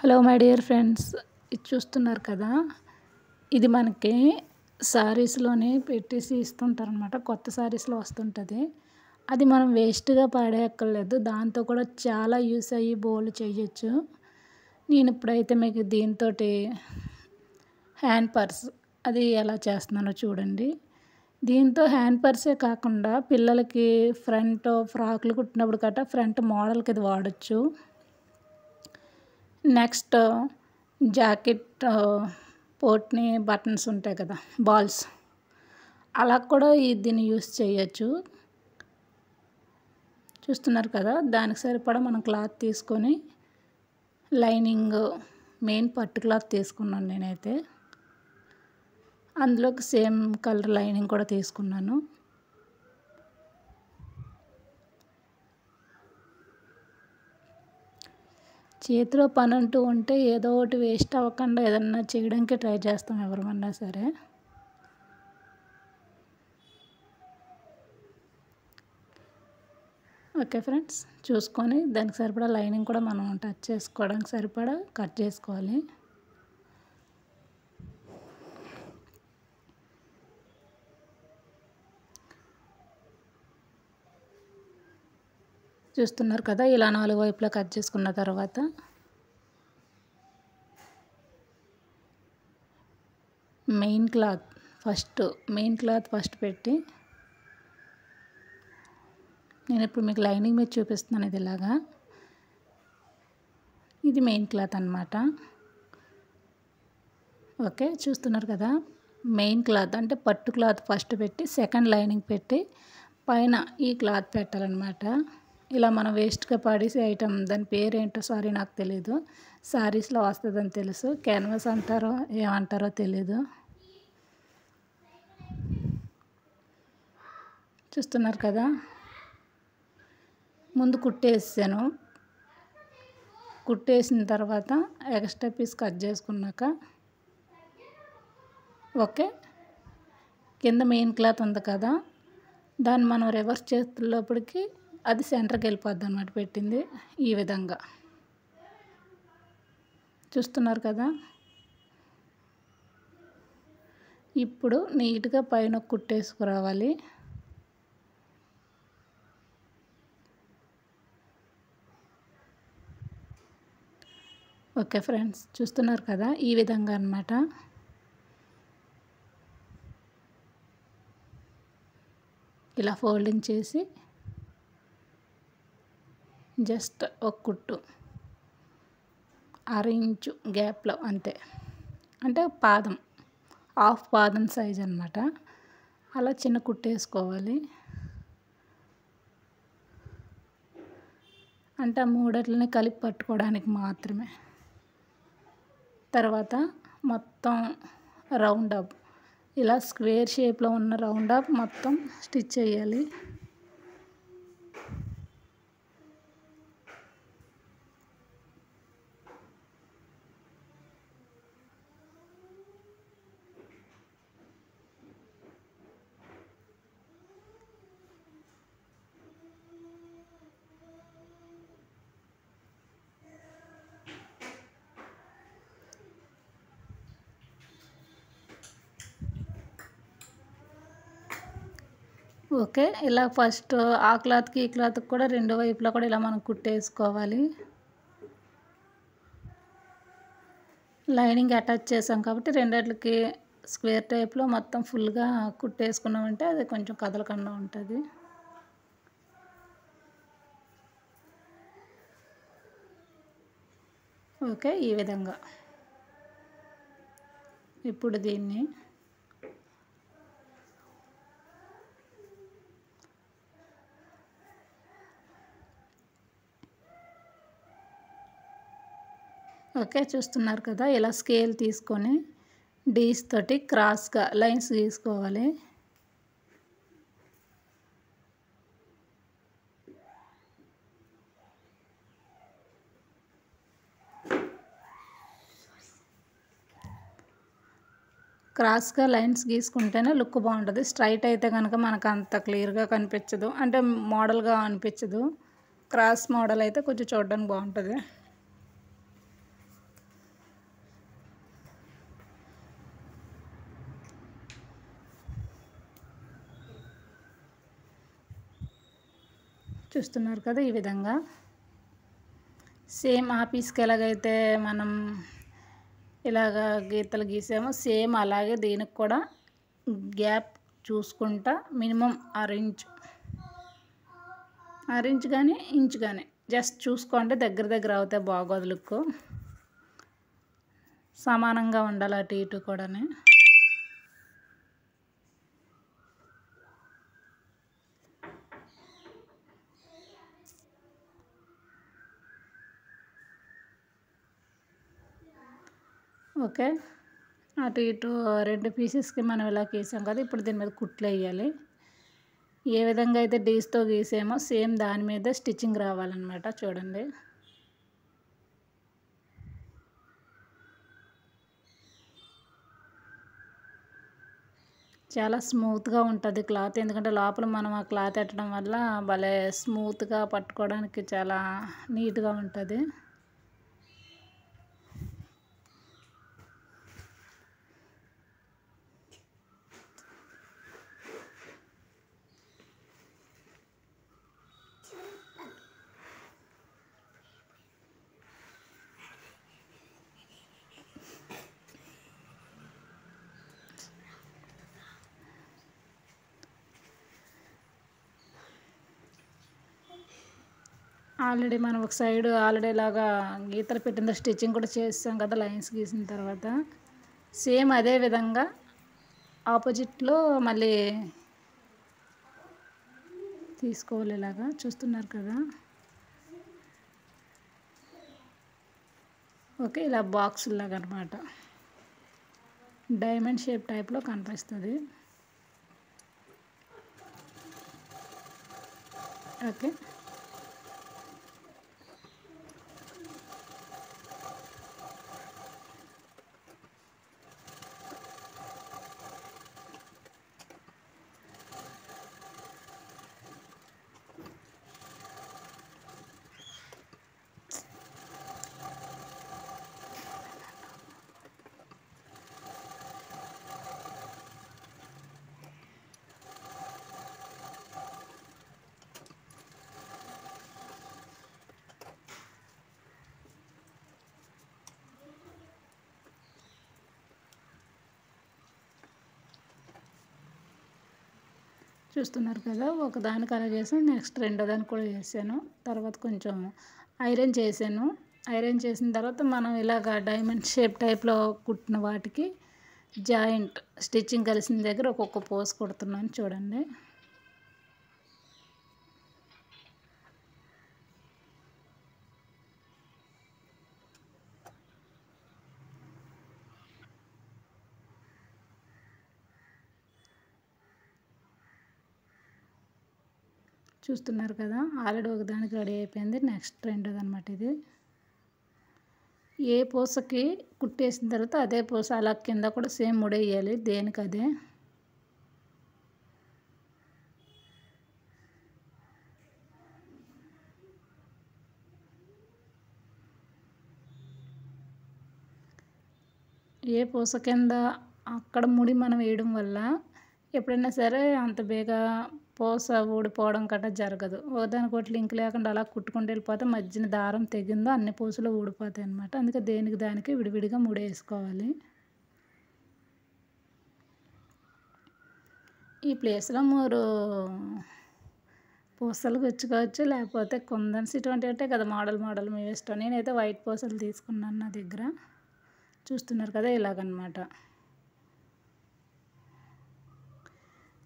Hello my dear friends, ఇది చూస్తున్నారు కదా. ఇది మనకి శారీస్లోనే పెట్టేసి ఇస్తుంటారనమాట. కొత్త శారీస్లో వస్తుంటుంది. అది మనం వేస్ట్గా పాడేయక్కర్లేదు, దాంతో కూడా చాలా యూస్ అయ్యి బోల్డ్ చేయొచ్చు. నేను ఇప్పుడైతే మీకు దీంతో హ్యాండ్ పర్స్ అది ఎలా చేస్తున్నానో చూడండి. దీంతో హ్యాండ్ పర్సే కాకుండా పిల్లలకి ఫ్రంట్ ఫ్రాక్లు కుట్టినప్పుడు గట్రా ఫ్రంట్ మోడల్కి ఇది వాడచ్చు. నెక్స్ట్ జాకెట్ పోట్ని బటన్స్ ఉంటాయి కదా, బాల్స్, అలా కూడా దీన్ని యూస్ చేయొచ్చు. చూస్తున్నారు కదా, దానికి సరిపడా మనం క్లాత్ తీసుకొని లైనింగ్ మెయిన్ పట్టు క్లాత్ తీసుకున్నాను నేనైతే. అందులోకి సేమ్ కలర్ లైనింగ్ కూడా తీసుకున్నాను. చేతిలో పని అంటూ ఉంటే ఏదో ఒకటి వేస్ట్ అవ్వకుండా ఏదన్నా చేయడానికి ట్రై చేస్తాం ఎవరమన్నా సరే. ఓకే ఫ్రెండ్స్, చూసుకొని దానికి సరిపడా లైనింగ్ కూడా మనం టచ్ చేసుకోవడానికి సరిపడా కట్ చేసుకోవాలి. చూస్తున్నారు కదా, ఇలా 4 వైపులా కట్ చేసుకున్న తర్వాత మెయిన్ క్లాత్ ఫస్ట్ పెట్టి, నేను ఇప్పుడు మీకు లైనింగ్ మీద చూపిస్తున్నాను. ఇది ఇలాగా, ఇది మెయిన్ క్లాత్ అన్నమాట. ఓకే, చూస్తున్నారు కదా, మెయిన్ క్లాత్ అంటే పట్టు క్లాత్ ఫస్ట్ పెట్టి సెకండ్ లైనింగ్ పెట్టి పైన ఈ క్లాత్ పెట్టాలన్నమాట. ఇలా మనం వేస్ట్గా పడేసే ఐటమ్, దాని పేరేంటో సారీ నాకు తెలీదు, శారీస్లో వస్తుందని తెలుసు, క్యాన్వాస్ అంటారో ఏమంటారో తెలీదు. చూస్తున్నారు కదా, ముందు కుట్టేసాను. కుట్టేసిన తర్వాత ఎక్స్ట్రా పీస్ కట్ చేసుకున్నాక, ఓకే, కింద మెయిన్ క్లాత్ ఉంది కదా, దాన్ని మనం రివర్స్ చేస్తున్నప్పటికి అది సెంటర్కి వెళ్ళిపోద్ది అన్నమాట. పెట్టింది ఈ విధంగా చూస్తున్నారు కదా. ఇప్పుడు నీట్గా పైన కుట్టేసుకురావాలి. ఓకే ఫ్రెండ్స్, చూస్తున్నారు కదా, ఈ విధంగా అన్నమాట. ఇలా ఫోల్డింగ్ చేసి జస్ట్ ఒక కుట్టు 6 ఇంచు గ్యాప్లో, అంతే, అంటే పాదం, హాఫ్ పాదం సైజ్ అన్నమాట. అలా చిన్న కుట్టేసుకోవాలి. అంటే ఆ మూడట్లని కలిపి పట్టుకోవడానికి మాత్రమే. తర్వాత మొత్తం రౌండ్ అప్, ఇలా స్క్వేర్ షేప్లో ఉన్న రౌండ్ అప్ మొత్తం స్టిచ్ చేయాలి. ఓకే, ఇలా ఫస్ట్ ఆ క్లాత్కి ఈ క్లాత్కి కూడా రెండు వైపులా కూడా ఇలా మనం కుట్టేసుకోవాలి. లైనింగ్ అటాచ్ చేసాం కాబట్టి రెండిట్లకి స్క్వేర్ టైప్లో మొత్తం ఫుల్గా కుట్టేసుకున్నామంటే అది కొంచెం కదలకుండా ఉంటుంది. ఓకే, ఈ విధంగా. ఇప్పుడు దీన్ని ఓకే, చూస్తున్నారు కదా, ఇలా స్కేల్ తీసుకొని డీస్ తోటి క్రాస్గా లైన్స్ గీసుకోవాలి. క్రాస్గా లైన్స్ గీసుకుంటేనే లుక్ బాగుంటుంది. స్ట్రైట్ అయితే కనుక మనకు అంత క్లియర్గా కనిపించదు, అంటే మోడల్గా అనిపించదు. క్రాస్ మోడల్ అయితే కొంచెం చూడడానికి బాగుంటుంది. చూస్తున్నారు కదా, ఈ విధంగా సేమ్ ఆ పీస్కి ఎలాగైతే మనం ఇలాగా గీతలు గీసామో సేమ్ అలాగే దీనికి కూడా గ్యాప్ చూసుకుంటా మినిమం అర ఇంచ్ కానీ ఇంచ్ కానీ జస్ట్ చూసుకోండి. దగ్గర అవుతాయి, బాగోదు లుక్. సమానంగా ఉండాలి అటు ఇటు కూడా. ఓకే, అటు ఇటు 2 పీసెస్కి మనం ఇలా గీసాం కదా, ఇప్పుడు దీని మీద కుట్లు వేయాలి. ఏ విధంగా అయితే డీస్తో గీసామో సేమ్ దాని మీద స్టిచ్చింగ్ రావాలన్నమాట. చూడండి, చాలా స్మూత్గా ఉంటుంది క్లాత్. ఎందుకంటే లోపల మనం ఆ క్లాత్ పెట్టడం వల్ల భలే స్మూత్గా పట్టుకోవడానికి చాలా నీట్గా ఉంటుంది. ఆల్రెడీ మనం ఒక సైడ్ ఆల్రెడీ ఇలాగా గీతలు పెట్టిన స్టిచ్చింగ్ కూడా చేసాం కదా, లైన్స్ గీసిన తర్వాత సేమ్ అదే విధంగా ఆపోజిట్లో మళ్ళీ తీసుకోవాలి. ఇలాగా చూస్తున్నారు కదా. ఓకే, ఇలా బాక్స్ లాగా అనమాట, డైమండ్ షేప్ టైప్లో కనిపిస్తుంది. ఓకే, చూస్తున్నారు కదా. ఒకదానికి అలా చేసాను, నెక్స్ట్ రెండో దానికి కూడా చేశాను. తర్వాత కొంచెం ఐరన్ చేశాను. ఐరన్ చేసిన తర్వాత మనం ఇలాగ డైమండ్ షేప్ టైప్లో కుట్టిన వాటికి జాయింట్ స్టిచ్చింగ్ కలిసిన దగ్గర ఒక్కొక్క పోస్ కుడుతున్నాను. చూడండి, చూస్తున్నారు కదా. ఆల్రెడీ ఒకదానికి రెడీ అయిపోయింది, నెక్స్ట్ రెండోది అనమాట. ఇది ఏ పూసకి కుట్టేసిన తర్వాత అదే పూస అలా కింద కూడా సేమ్ ముడేయాలి, దేనికి అదే. ఏ పూస కింద అక్కడ ముడి మనం వేయడం వల్ల ఎప్పుడైనా సరే అంత బేగా పూస ఊడిపోవడం గట్రా జరగదు. దానికోటి లింక్ లేకుండా అలా కుట్టుకుంటూ వెళ్ళిపోతే మధ్యన దారం తెగిందో అన్ని పూసలు ఊడిపోతాయి అన్నమాట. అందుకే దేనికి దానికి విడివిడిగా ముడేసుకోవాలి. ఈ ప్లేస్లో మీరు పూసలు గుచ్చుకోవచ్చు, లేకపోతే కుందన్స్ ఇటువంటివి ఉంటాయి కదా, మోడల్ మీ ఇష్టం. నేనైతే వైట్ పూసలు తీసుకున్నాను నా దగ్గర. చూస్తున్నారు కదా, ఇలాగనమాట.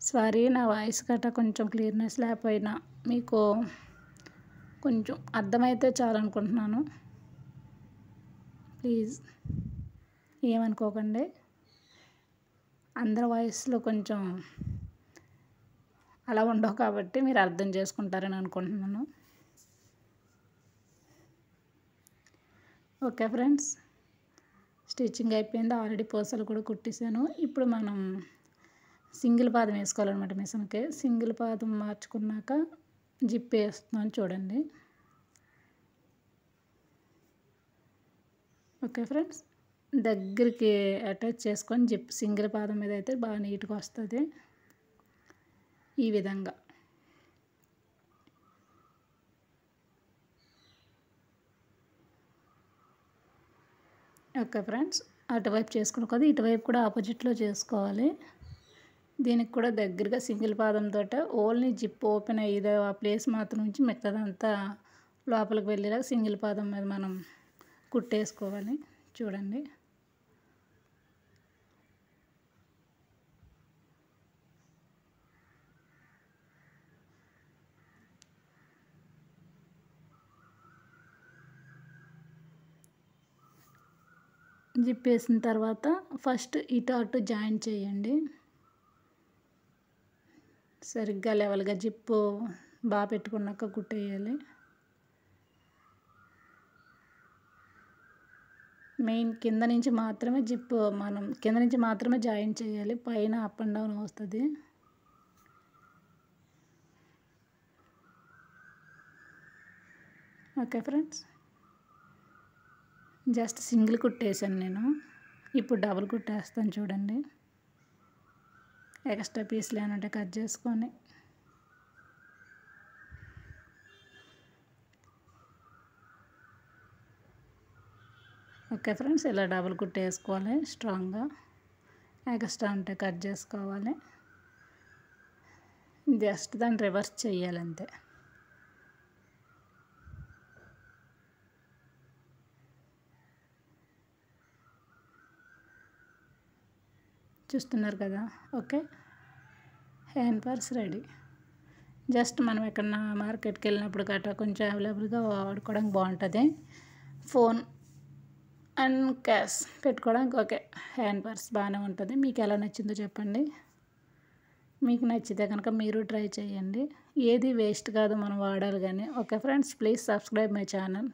సారీ, నా వాయిస్ గట్రా కొంచెం క్లియర్నెస్ లేకపోయినా మీకు కొంచెం అర్థమైతే చాలనుకుంటున్నాను. ప్లీజ్ ఏమనుకోకండి. అందరి వాయిస్లో కొంచెం అలా ఉండవు కాబట్టి మీరు అర్థం చేసుకుంటారని అనుకుంటున్నాను. ఓకే ఫ్రెండ్స్, స్టిచ్చింగ్ అయిపోయింది. ఆల్రెడీ పూసలు కూడా కుట్టేసాను. ఇప్పుడు మనం సింగిల్ పాదం వేసుకోవాలన్నమాట మిషన్కి. సింగిల్ పాదం మార్చుకున్నాక జిప్ వేస్తున్నాను, చూడండి. ఓకే ఫ్రెండ్స్, దగ్గరికి అటాచ్ చేసుకొని జిప్ సింగిల్ పాదం మీద అయితే బాగా నీట్గా వస్తుంది. ఈ విధంగా ఓకే ఫ్రెండ్స్, అటువైపు చేసుకున్నాం కదా, ఇటువైపు కూడా ఆపోజిట్లో చేసుకోవాలి. దీనికి కూడా దగ్గరగా సింగిల్ పాదంతో ఓన్లీ జిప్ ఓపెన్ అయ్యేది ఆ ప్లేస్ మాత్రం ఉంచి మిగతాదంతా లోపలికి వెళ్ళేలా సింగిల్ పాదం మీద మనం కుట్టేసుకోవాలి. చూడండి, జిప్ వేసిన తర్వాత ఫస్ట్ ఇటు అటు జాయిన్ చేయండి. సరిగ్గా లెవెల్గా జిప్పు బాగా పెట్టుకున్నాక కుట్టేయాలి. మెయిన్ కింద నుంచి మాత్రమే జిప్పు మనం కింద నుంచి మాత్రమే జాయిన్ చేయాలి, పైన అప్ అండ్ డౌన్ వస్తుంది. ఓకే ఫ్రెండ్స్, జస్ట్ సింగిల్ కుట్టేసాను నేను. ఇప్పుడు డబుల్ కుట్టేస్తాను. చూడండి, ఎక్స్ట్రా పీస్లు ఏమంటే కట్ చేసుకొని ఓకే ఫ్రెండ్స్, ఇలా డబుల్ కుట్టేసుకోవాలి స్ట్రాంగ్గా. ఎక్స్ట్రా ఉంటే కట్ చేసుకోవాలి. జస్ట్ దాన్ని రివర్స్ చేయాలంతే. చూస్తున్నారు కదా. Okay, hand purse ready. Just మనం ఎక్కడన్నా మార్కెట్కి వెళ్ళినప్పుడు గట్రా కొంచెం అవైలబుల్గా వాడుకోవడానికి బాగుంటుంది. ఫోన్ అండ్ క్యాష్ పెట్టుకోవడానికి ఓకే, హ్యాండ్ పర్స్ బాగానే ఉంటుంది. మీకు ఎలా నచ్చిందో చెప్పండి. మీకు నచ్చితే కనుక మీరు ట్రై చేయండి. ఏది వేస్ట్ కాదు, మనం వాడాలి కానీ. Okay friends, please subscribe my channel.